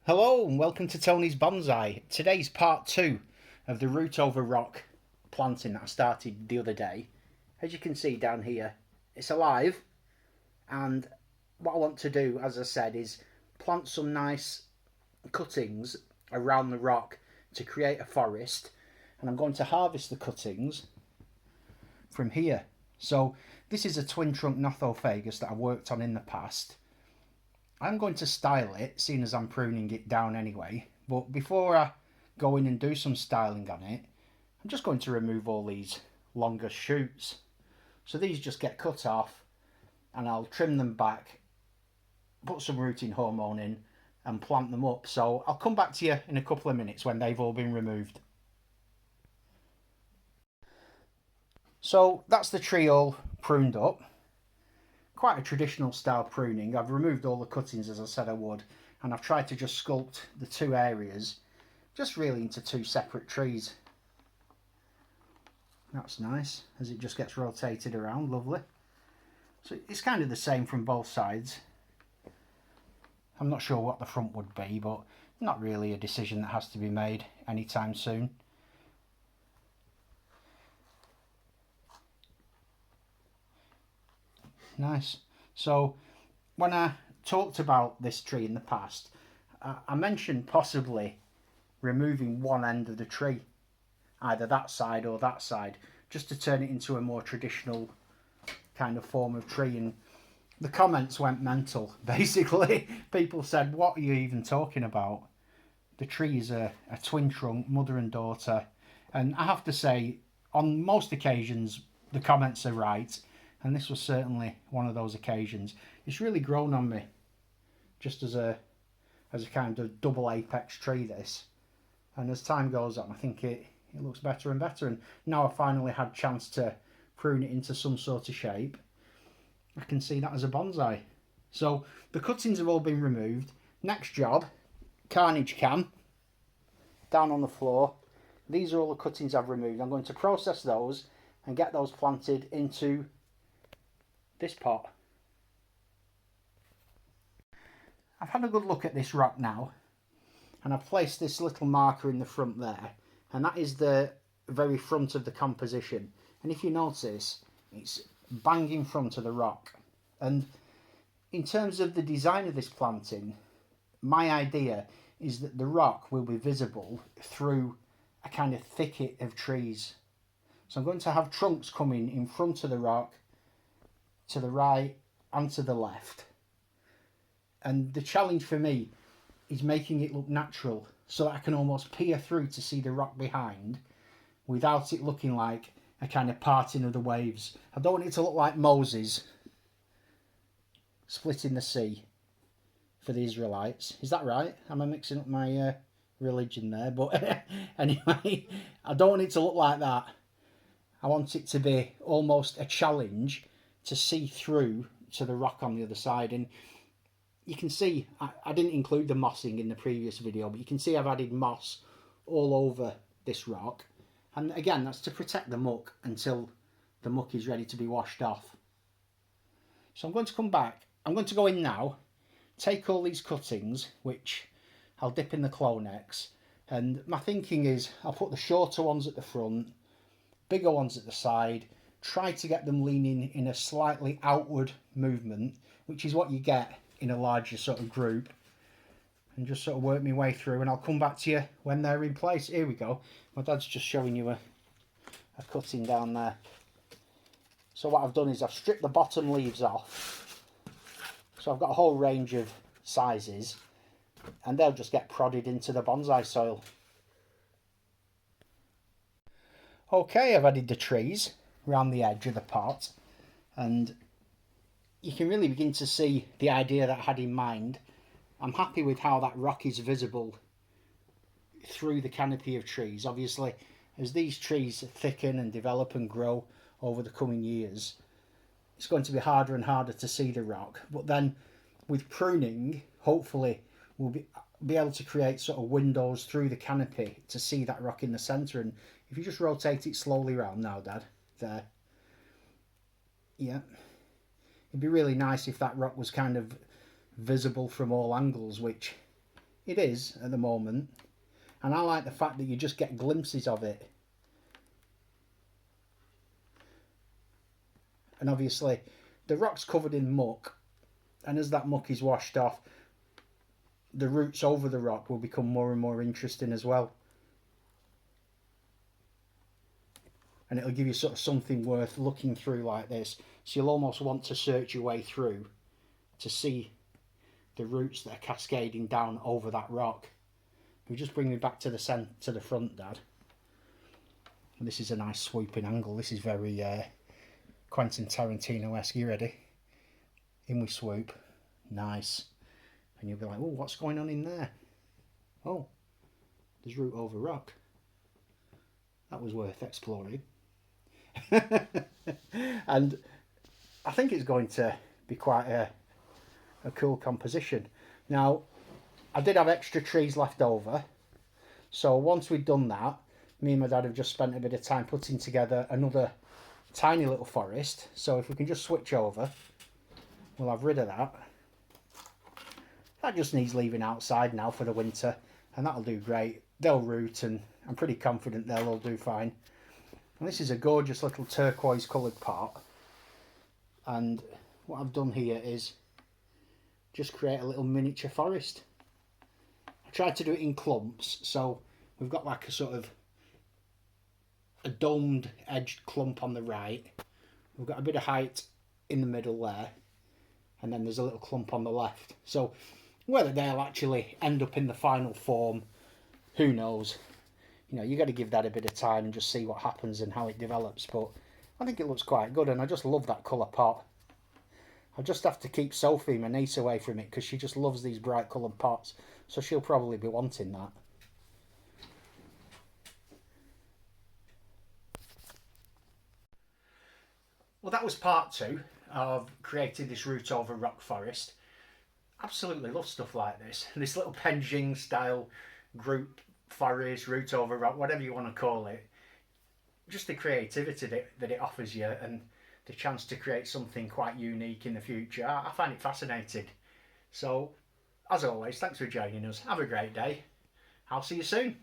Hello and welcome to Tony's Bonsai. Today's part 2 of the root over rock planting that I started the other day. As you can see down here, it's alive, and what I want to do, as I said, is plant some nice cuttings around the rock to create a forest, and I'm going to harvest the cuttings from here. So this is a twin trunk Nothofagus that I've worked on in the past. I'm going to style it, seeing as I'm pruning it down anyway. But before I go in and do some styling on it, I'm just going to remove all these longer shoots. So these just get cut off, and I'll trim them back, put some rooting hormone in, and plant them up. So I'll come back to you in a couple of minutes when they've all been removed. So that's the tree all pruned up. Quite a traditional style pruning. I've removed all the cuttings as I said I would, and I've tried to just sculpt the two areas just really into two separate trees. That's nice as it just gets rotated around. Lovely. So it's kind of the same from both sides. I'm not sure what the front would be, but not really a decision that has to be made anytime soon. Nice. So when I talked about this tree in the past, I mentioned possibly removing one end of the tree, either that side or that side, just to turn it into a more traditional kind of form of tree. And the comments went mental. Basically, people said, what are you even talking about? The tree is a twin trunk, mother and daughter. And I have to say, on most occasions, the comments are right. And this was certainly one of those occasions. It's really grown on me, just as a kind of double apex tree, this. And as time goes on, I think it looks better and better. And now I've finally had a chance to prune it into some sort of shape, I can see that as a bonsai. So the cuttings have all been removed. Next job, carnage cam, down on the floor. These are all the cuttings I've removed. I'm going to process those and get those planted into this pot. I've had a good look at this rock now, and I've placed this little marker in the front there, and that is the very front of the composition. And if you notice, it's bang in front of the rock. And in terms of the design of this planting, my idea is that the rock will be visible through a kind of thicket of trees. So I'm going to have trunks coming in front of the rock, to the right and to the left. And the challenge for me is making it look natural, so that I can almost peer through to see the rock behind without it looking like a kind of parting of the waves. I don't want it to look like Moses splitting the sea for the Israelites. Is that right? Am I mixing up my religion there? But anyway, I don't want it to look like that. I want it to be almost a challenge to see through to the rock on the other side. And you can see, I didn't include the mossing in the previous video, but you can see I've added moss all over this rock. And again, that's to protect the muck until the muck is ready to be washed off. So I'm going to come back. I'm going to go in now, take all these cuttings, which I'll dip in the Clonex. And my thinking is I'll put the shorter ones at the front, bigger ones at the side, try to get them leaning in a slightly outward movement, which is what you get in a larger sort of group, and just sort of work my way through, and I'll come back to you when they're in place. Here we go. My dad's just showing you a cutting down there. So what I've done is I've stripped the bottom leaves off. So I've got a whole range of sizes, and they'll just get prodded into the bonsai soil. Okay, I've added the trees around the edge of the pot, and you can really begin to see the idea that I had in mind. I'm happy with how that rock is visible through the canopy of trees. Obviously, as these trees thicken and develop and grow over the coming years, it's going to be harder and harder to see the rock. But then with pruning, hopefully we'll be able to create sort of windows through the canopy to see that rock in the centre. And if you just rotate it slowly around now, Dad, there, yeah, it'd be really nice if that rock was kind of visible from all angles, which it is at the moment, and I like the fact that you just get glimpses of it. And obviously the rock's covered in muck, and as that muck is washed off, the roots over the rock will become more and more interesting as well. And it'll give you sort of something worth looking through like this. So you'll almost want to search your way through to see the roots that are cascading down over that rock. You just bring me back to the front, Dad. And this is a nice swooping angle. This is very Quentin Tarantino-esque. You ready? In we swoop. Nice. And you'll be like, oh, what's going on in there? Oh, there's root over rock. That was worth exploring. And I think it's going to be quite a cool composition. Now, I did have extra trees left over, so once we'd done that, me and my dad have just spent a bit of time putting together another tiny little forest. So if we can just switch over, we'll have rid of that. That just needs leaving outside now for the winter, and that'll do great. They'll root, and I'm pretty confident they'll all do fine. And this is a gorgeous little turquoise coloured pot, and what I've done here is just create a little miniature forest. I tried to do it in clumps, so we've got like a sort of a domed edged clump on the right. We've got a bit of height in the middle there, and then there's a little clump on the left. So whether they'll actually end up in the final form, who knows? You know, you got to give that a bit of time and just see what happens and how it develops. But I think it looks quite good, and I just love that colour pot. I'll just have to keep Sophie, my niece, away from it because she just loves these bright coloured pots. So she'll probably be wanting that. Well, that was part 2 of creating this root over rock forest. Absolutely love stuff like this. This little Penjing style group forest, root over rock, whatever you want to call it. Just the creativity that it offers you, and the chance to create something quite unique in the future. I find it fascinating. So, as always, thanks for joining us. Have a great day. I'll see you soon.